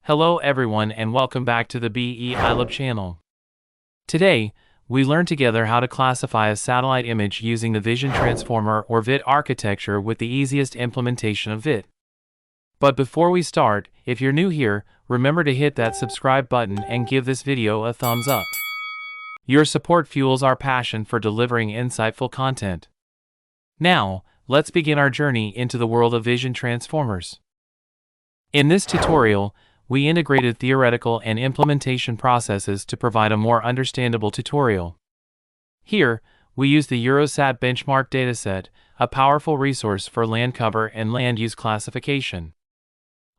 Hello everyone and welcome back to the BEILab channel. Today, we learn together how to classify a satellite image using the Vision Transformer or VIT architecture with the easiest implementation of VIT. But before we start, if you're new here, remember to hit that subscribe button and give this video a thumbs up. Your support fuels our passion for delivering insightful content. Now, let's begin our journey into the world of Vision Transformers. In this tutorial, we integrated theoretical and implementation processes to provide a more understandable tutorial. Here, we use the EuroSat benchmark dataset, a powerful resource for land cover and land use classification.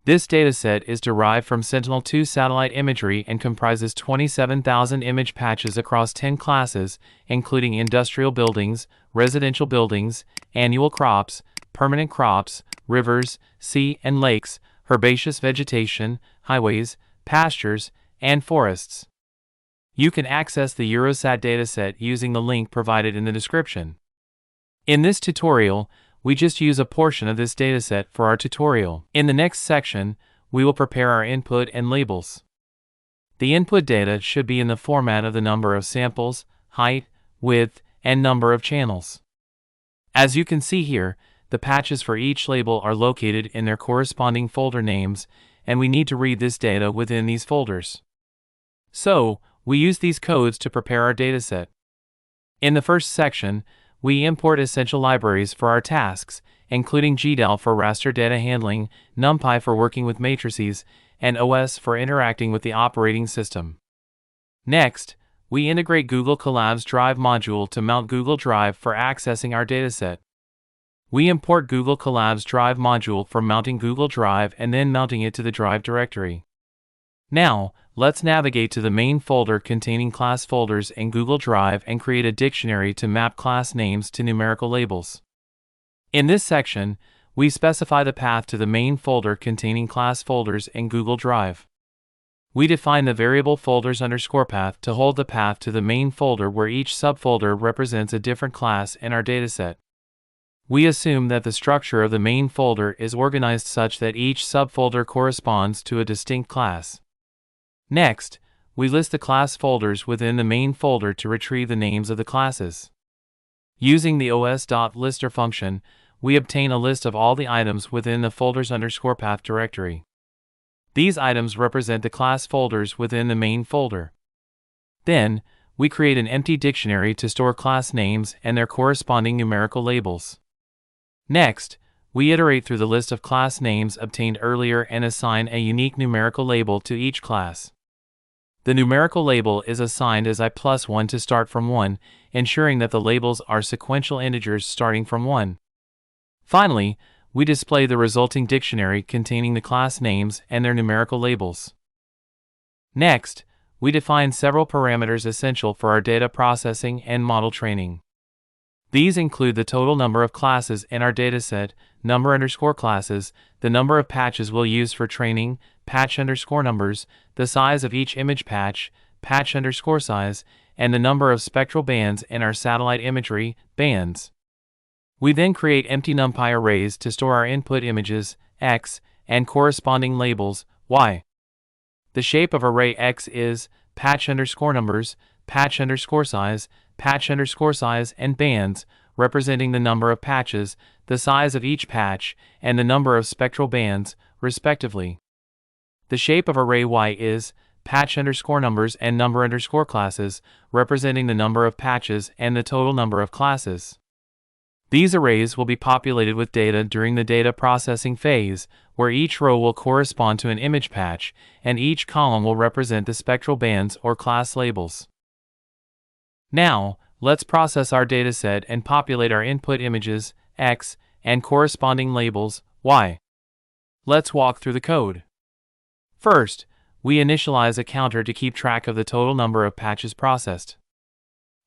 This dataset is derived from Sentinel-2 satellite imagery and comprises 27,000 image patches across 10 classes, including industrial buildings, residential buildings, annual crops, permanent crops, rivers, sea and lakes, herbaceous vegetation, highways, pastures, and forests. You can access the EuroSat dataset using the link provided in the description. In this tutorial, we just use a portion of this dataset for our tutorial. In the next section, we will prepare our input and labels. The input data should be in the format of the number of samples, height, width, and number of channels. As you can see here, the patches for each label are located in their corresponding folder names, and we need to read this data within these folders. So, we use these codes to prepare our dataset. In the first section, we import essential libraries for our tasks, including GDAL for raster data handling, NumPy for working with matrices, and OS for interacting with the operating system. Next, we integrate Google Colab's Drive module to mount Google Drive for accessing our dataset. We import Google Colab's Drive module for mounting Google Drive and then mounting it to the Drive directory. Now, let's navigate to the main folder containing class folders in Google Drive and create a dictionary to map class names to numerical labels. In this section, we specify the path to the main folder containing class folders in Google Drive. We define the variable folders_path to hold the path to the main folder where each subfolder represents a different class in our dataset. We assume that the structure of the main folder is organized such that each subfolder corresponds to a distinct class. Next, we list the class folders within the main folder to retrieve the names of the classes. Using the os.lister function, we obtain a list of all the items within the folders_path directory. These items represent the class folders within the main folder. Then, we create an empty dictionary to store class names and their corresponding numerical labels. Next, we iterate through the list of class names obtained earlier and assign a unique numerical label to each class. The numerical label is assigned as I+1 to start from 1, ensuring that the labels are sequential integers starting from 1. Finally, we display the resulting dictionary containing the class names and their numerical labels. Next, we define several parameters essential for our data processing and model training. These include the total number of classes in our dataset, number_classes, the number of patches we'll use for training, patch_numbers, the size of each image patch, patch_size, and the number of spectral bands in our satellite imagery, bands. We then create empty NumPy arrays to store our input images, X, and corresponding labels, Y. The shape of array X is patch_numbers, patch_size, patch_size, and bands, representing the number of patches, the size of each patch, and the number of spectral bands, respectively. The shape of array Y is patch_numbers and number_classes, representing the number of patches and the total number of classes. These arrays will be populated with data during the data processing phase, where each row will correspond to an image patch, and each column will represent the spectral bands or class labels. Now, let's process our dataset and populate our input images, X, and corresponding labels, Y. Let's walk through the code. First, we initialize a counter to keep track of the total number of patches processed.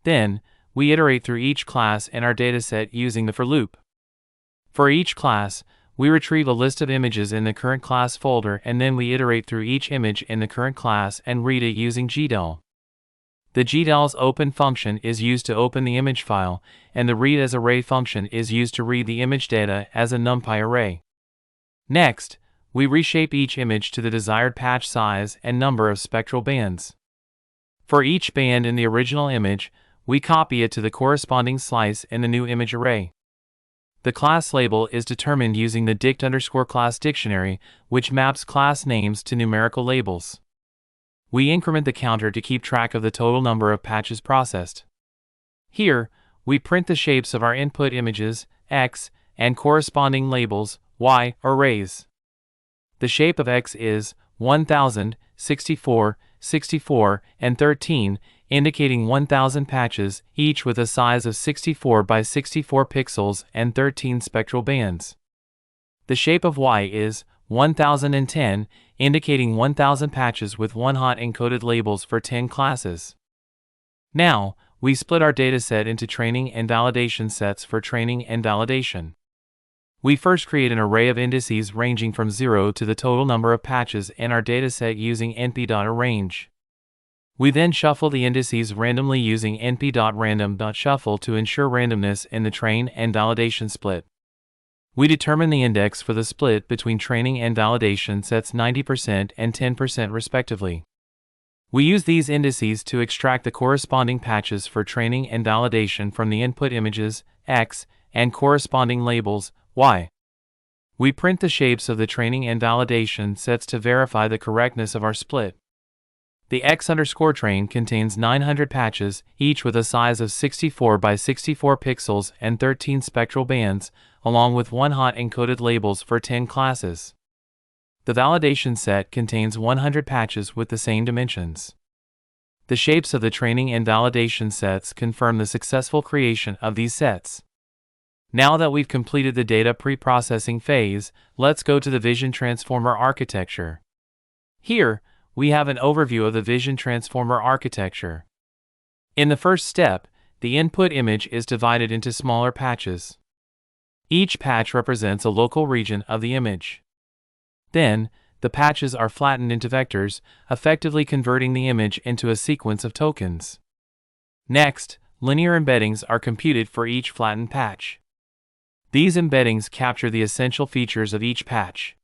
Then, we iterate through each class in our dataset using the for loop. For each class, we retrieve a list of images in the current class folder and then we iterate through each image in the current class and read it using GDAL. The GDAL's open function is used to open the image file, and the read as array function is used to read the image data as a NumPy array. Next, we reshape each image to the desired patch size and number of spectral bands. For each band in the original image, we copy it to the corresponding slice in the new image array. The class label is determined using the dict_class dictionary, which maps class names to numerical labels. We increment the counter to keep track of the total number of patches processed. Here, we print the shapes of our input images, X, and corresponding labels, Y, arrays. The shape of X is 1000, 64, 64, and 13, indicating 1000 patches, each with a size of 64 by 64 pixels and 13 spectral bands. The shape of Y is 1010, indicating 1000 patches with 1 hot encoded labels for 10 classes. Now, we split our dataset into training and validation sets for training and validation. We first create an array of indices ranging from 0 to the total number of patches in our dataset using np.arrange. We then shuffle the indices randomly using np.random.shuffle to ensure randomness in the train and validation split. We determine the index for the split between training and validation sets 90% and 10% respectively. We use these indices to extract the corresponding patches for training and validation from the input images, X, and corresponding labels, Y. We print the shapes of the training and validation sets to verify the correctness of our split. The X_train contains 900 patches, each with a size of 64 by 64 pixels and 13 spectral bands, along with 1 hot encoded labels for 10 classes. The validation set contains 100 patches with the same dimensions. The shapes of the training and validation sets confirm the successful creation of these sets. Now that we've completed the data pre-processing phase, let's go to the Vision Transformer architecture. Here, we have an overview of the Vision Transformer architecture. In the first step, the input image is divided into smaller patches. Each patch represents a local region of the image. Then, the patches are flattened into vectors, effectively converting the image into a sequence of tokens. Next, linear embeddings are computed for each flattened patch. These embeddings capture the essential features of each patch.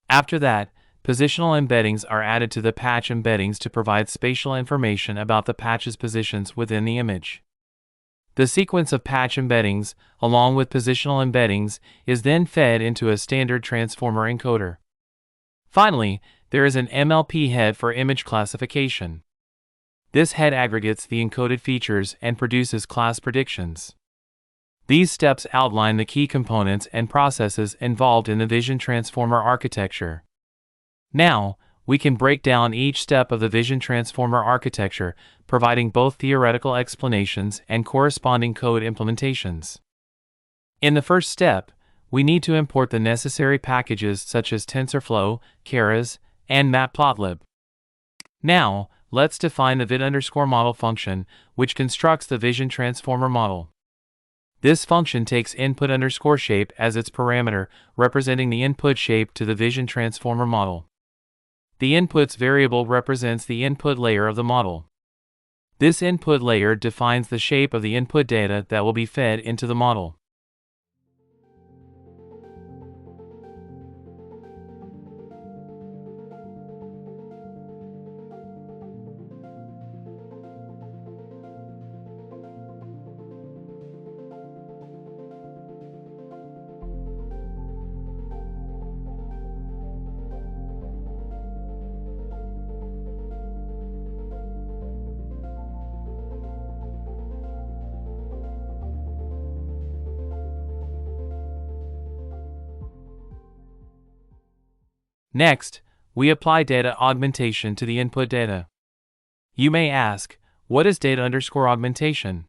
After that, positional embeddings are added to the patch embeddings to provide spatial information about the patch's positions within the image. The sequence of patch embeddings, along with positional embeddings, is then fed into a standard transformer encoder. Finally, there is an MLP head for image classification. This head aggregates the encoded features and produces class predictions. These steps outline the key components and processes involved in the Vision Transformer architecture. Now, we can break down each step of the Vision Transformer architecture, providing both theoretical explanations and corresponding code implementations. In the first step, we need to import the necessary packages such as Tensorflow, Keras, and Matplotlib. Now, let's define the vid_model function, which constructs the Vision Transformer model. This function takes input_shape as its parameter, representing the input shape to the Vision Transformer model. The inputs variable represents the input layer of the model. This input layer defines the shape of the input data that will be fed into the model. Next, we apply data augmentation to the input data. You may ask, what is data_augmentation?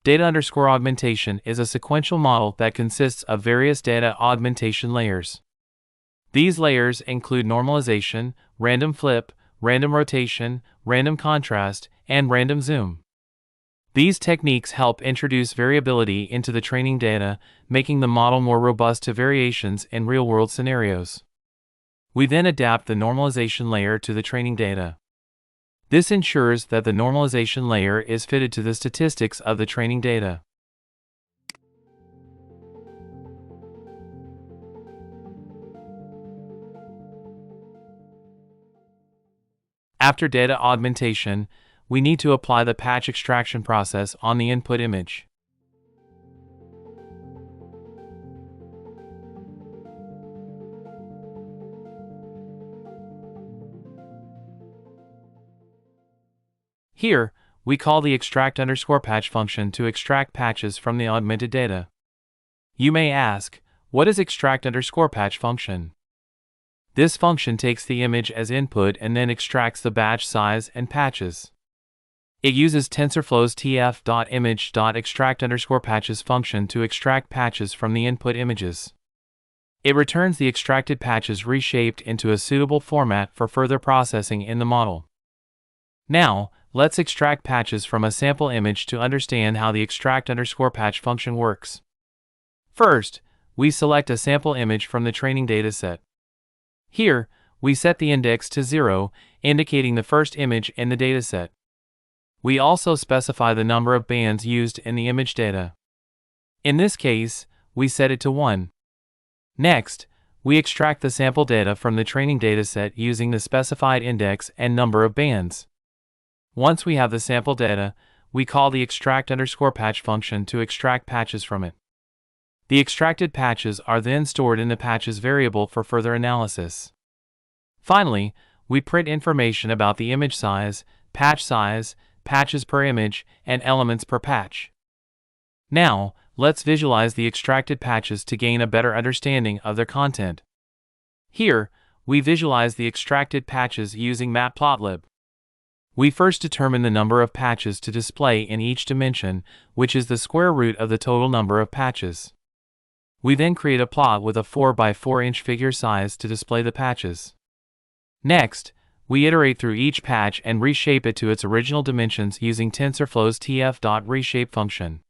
Data_augmentation is a sequential model that consists of various data augmentation layers. These layers include normalization, random flip, random rotation, random contrast, and random zoom. These techniques help introduce variability into the training data, making the model more robust to variations in real-world scenarios. We then adapt the normalization layer to the training data. This ensures that the normalization layer is fitted to the statistics of the training data. After data augmentation, we need to apply the patch extraction process on the input image. Here, we call the extract_patch function to extract patches from the augmented data. You may ask, what is extract_patch function? This function takes the image as input and then extracts the batch size and patches. It uses Tensorflow's tf.image.extract_patches function to extract patches from the input images. It returns the extracted patches reshaped into a suitable format for further processing in the model. Now, let's extract patches from a sample image to understand how the extract_patch function works. First, we select a sample image from the training dataset. Here, we set the index to 0, indicating the first image in the dataset. We also specify the number of bands used in the image data. In this case, we set it to 1. Next, we extract the sample data from the training dataset using the specified index and number of bands. Once we have the sample data, we call the extract_patch function to extract patches from it. The extracted patches are then stored in the patches variable for further analysis. Finally, we print information about the image size, patches per image, and elements per patch. Now, let's visualize the extracted patches to gain a better understanding of their content. Here, we visualize the extracted patches using Matplotlib. We first determine the number of patches to display in each dimension, which is the square root of the total number of patches. We then create a plot with a 4 by 4 inch figure size to display the patches. Next, we iterate through each patch and reshape it to its original dimensions using Tensorflow's tf.reshape function.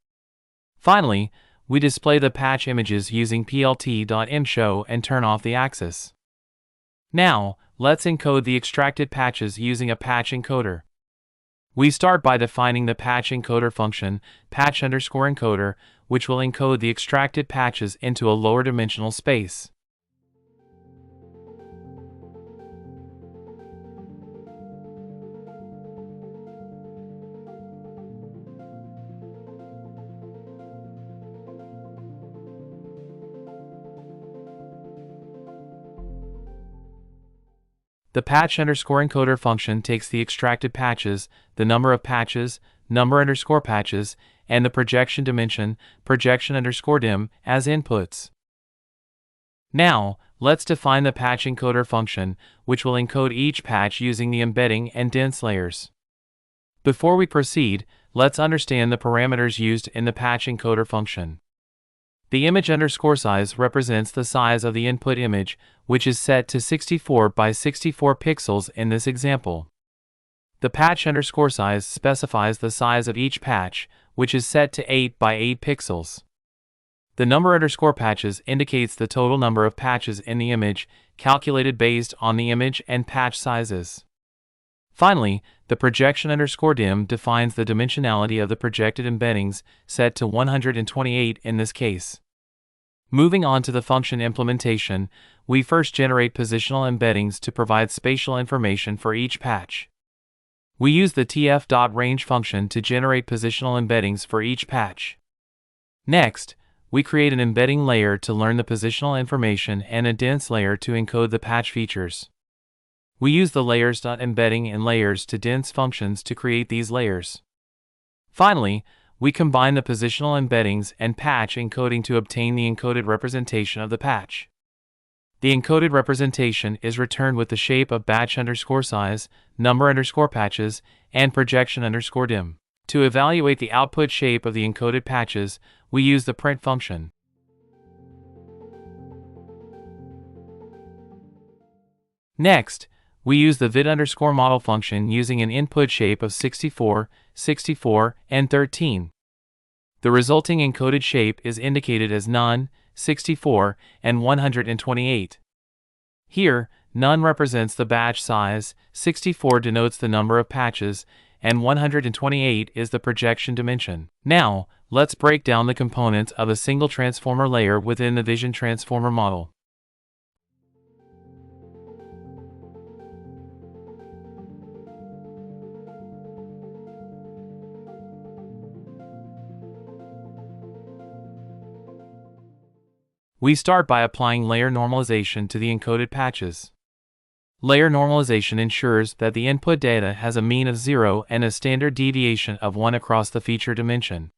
Finally, we display the patch images using plt.endshow and turn off the axis. Now, let's encode the extracted patches using a patch encoder. We start by defining the patch encoder function, patch_encoder, which will encode the extracted patches into a lower dimensional space. The patch_encoder function takes the extracted patches, the number of patches, number_patches, and the projection dimension, projection_dim, as inputs. Now, let's define the patch encoder function, which will encode each patch using the embedding and dense layers. Before we proceed, let's understand the parameters used in the patch encoder function. The image_size represents the size of the input image, which is set to 64 by 64 pixels in this example. The patch_size specifies the size of each patch, which is set to 8 by 8 pixels. The number_patches indicates the total number of patches in the image, calculated based on the image and patch sizes. Finally, the projection_dim defines the dimensionality of the projected embeddings, set to 128 in this case. Moving on to the function implementation, we first generate positional embeddings to provide spatial information for each patch. We use the tf.range function to generate positional embeddings for each patch. Next, we create an embedding layer to learn the positional information and a dense layer to encode the patch features. We use the layers.embedding and layers to dense functions to create these layers. Finally, we combine the positional embeddings and patch encoding to obtain the encoded representation of the patch. The encoded representation is returned with the shape of batch_size, number_patches, and projection_dim. To evaluate the output shape of the encoded patches, we use the print function. Next, we use the vid_model function using an input shape of 64, 64, and 13. The resulting encoded shape is indicated as none, 64, and 128. Here, none represents the batch size, 64 denotes the number of patches, and 128 is the projection dimension. Now, let's break down the components of a single transformer layer within the Vision Transformer model. We start by applying layer normalization to the encoded patches. Layer normalization ensures that the input data has a mean of 0 and a standard deviation of 1 across the feature dimension.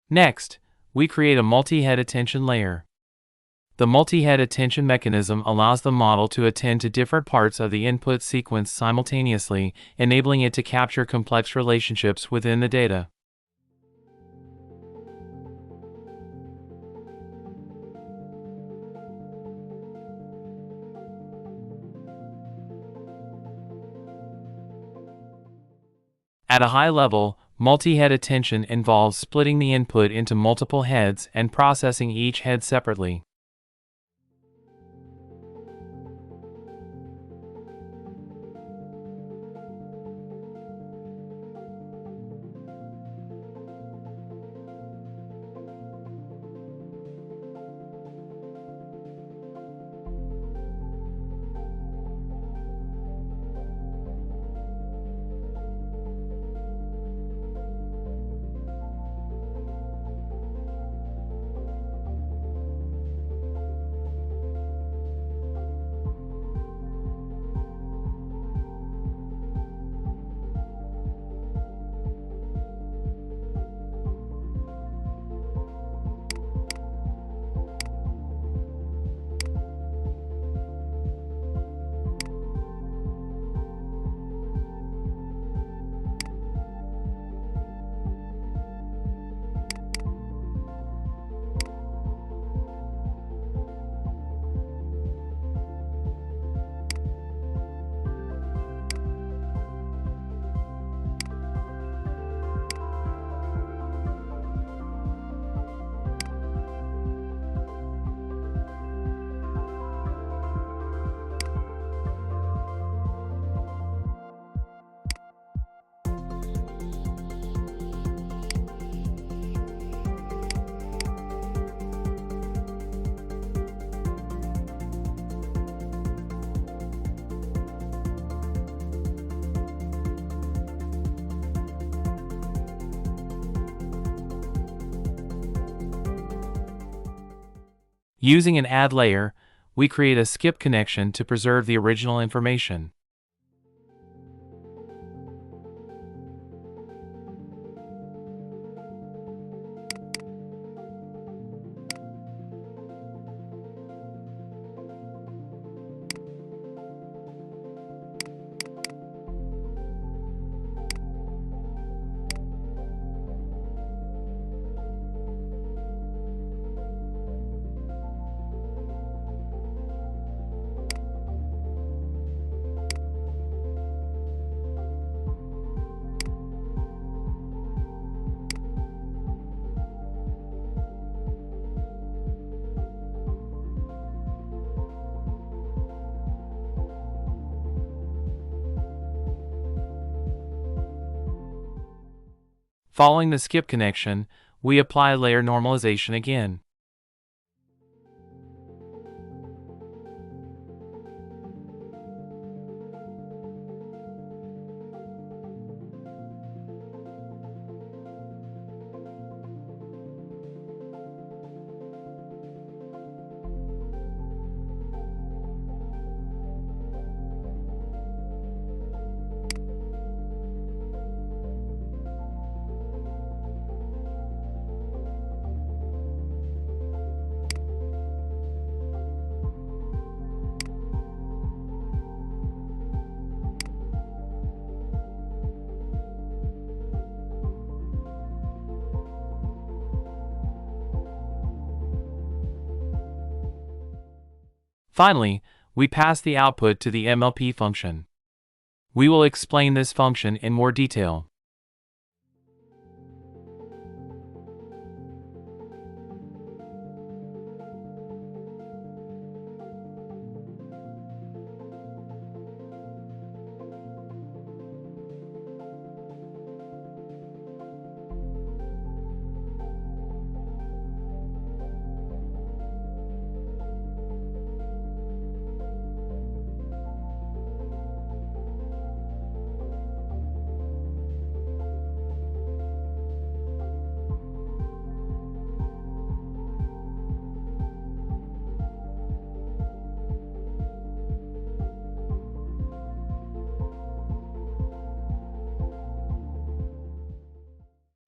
Next, we create a multi-head attention layer. The multi-head attention mechanism allows the model to attend to different parts of the input sequence simultaneously, enabling it to capture complex relationships within the data. At a high level, multi-head attention involves splitting the input into multiple heads and processing each head separately. Using an add layer, we create a skip connection to preserve the original information. Following the skip connection, we apply layer normalization again. Finally, we pass the output to the MLP function. We will explain this function in more detail.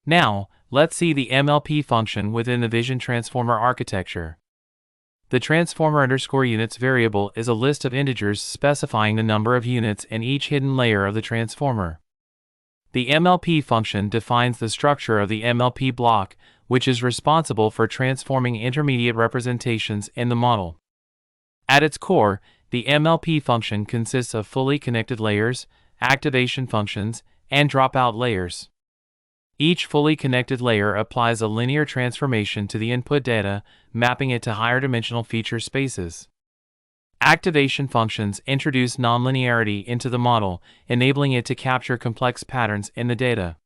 Now, let's see the MLP function within the Vision Transformer architecture. The transformer_units variable is a list of integers specifying the number of units in each hidden layer of the transformer. The MLP function defines the structure of the MLP block, which is responsible for transforming intermediate representations in the model. At its core, the MLP function consists of fully connected layers, activation functions, and dropout layers. Each fully connected layer applies a linear transformation to the input data, mapping it to higher dimensional feature spaces. Activation functions introduce nonlinearity into the model, enabling it to capture complex patterns in the data.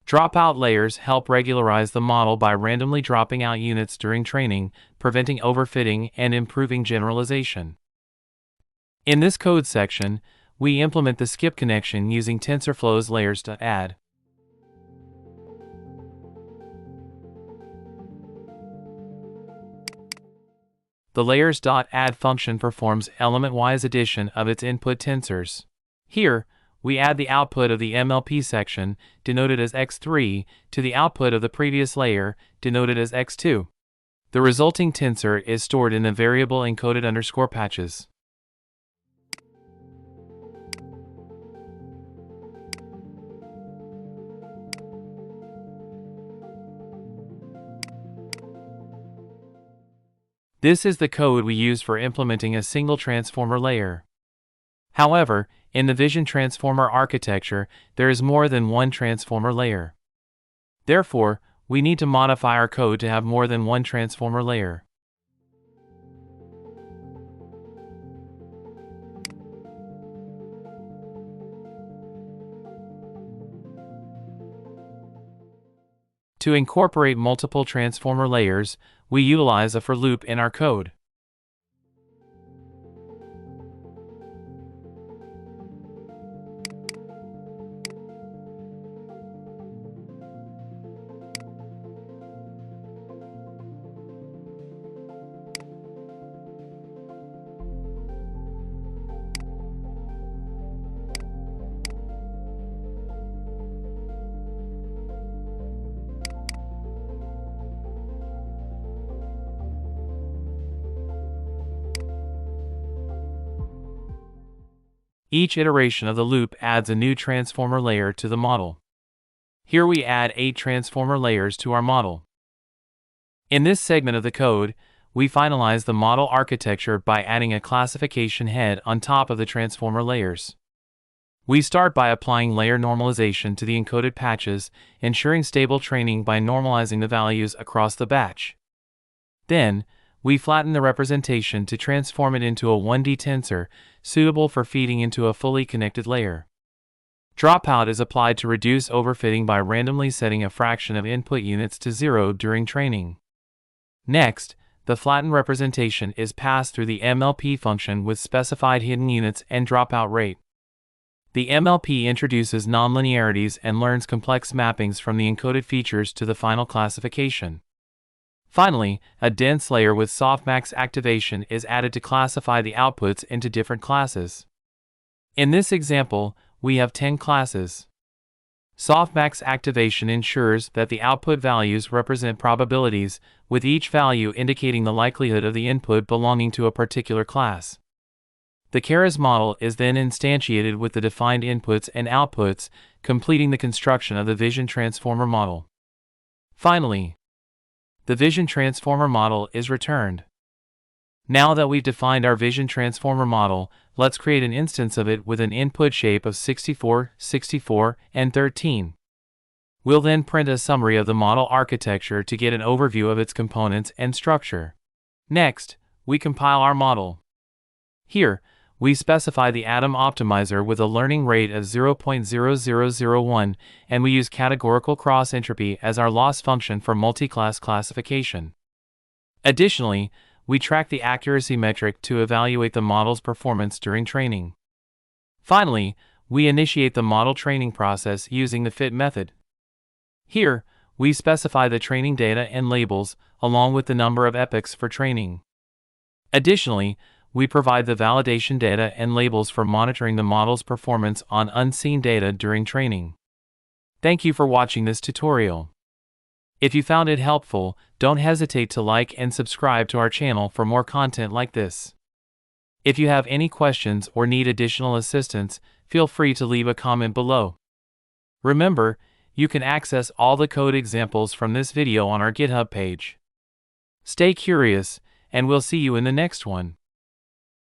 Dropout layers help regularize the model by randomly dropping out units during training, preventing overfitting and improving generalization. In this code section, we implement the skip connection using Tensorflow's layers.add. The layers.add function performs element-wise addition of its input tensors. Here, we add the output of the MLP section, denoted as x3, to the output of the previous layer, denoted as x2. The resulting tensor is stored in the variable encoded_patches. This is the code we use for implementing a single transformer layer. However, in the Vision Transformer architecture, there is more than one transformer layer. Therefore, we need to modify our code to have more than one transformer layer. To incorporate multiple transformer layers, we utilize a for loop in our code. Each iteration of the loop adds a new transformer layer to the model. Here we add 8 transformer layers to our model. In this segment of the code, we finalize the model architecture by adding a classification head on top of the transformer layers. We start by applying layer normalization to the encoded patches, ensuring stable training by normalizing the values across the batch. Then, we flatten the representation to transform it into a 1D tensor, suitable for feeding into a fully connected layer. Dropout is applied to reduce overfitting by randomly setting a fraction of input units to 0 during training. Next, the flattened representation is passed through the MLP function with specified hidden units and dropout rate. The MLP introduces nonlinearities and learns complex mappings from the encoded features to the final classification. Finally, a dense layer with softmax activation is added to classify the outputs into different classes. In this example, we have 10 classes. Softmax activation ensures that the output values represent probabilities, with each value indicating the likelihood of the input belonging to a particular class. The Keras model is then instantiated with the defined inputs and outputs, completing the construction of the Vision Transformer model. Finally, the Vision Transformer model is returned. Now that we've defined our vision transformer model, let's create an instance of it with an input shape of 64, 64, and 13. We'll then print a summary of the model architecture to get an overview of its components and structure. Next, we compile our model. Here, we specify the atom optimizer with a learning rate of 0.0001, and we use categorical cross-entropy as our loss function for multi-class classification. Additionally, we track the accuracy metric to evaluate the model's performance during training. Finally, we initiate the model training process using the fit method. Here, we specify the training data and labels, along with the number of epochs for training. Additionally, we provide the validation data and labels for monitoring the model's performance on unseen data during training. Thank you for watching this tutorial. If you found it helpful, don't hesitate to like and subscribe to our channel for more content like this. If you have any questions or need additional assistance, feel free to leave a comment below. Remember, you can access all the code examples from this video on our GitHub page. Stay curious, and we'll see you in the next one.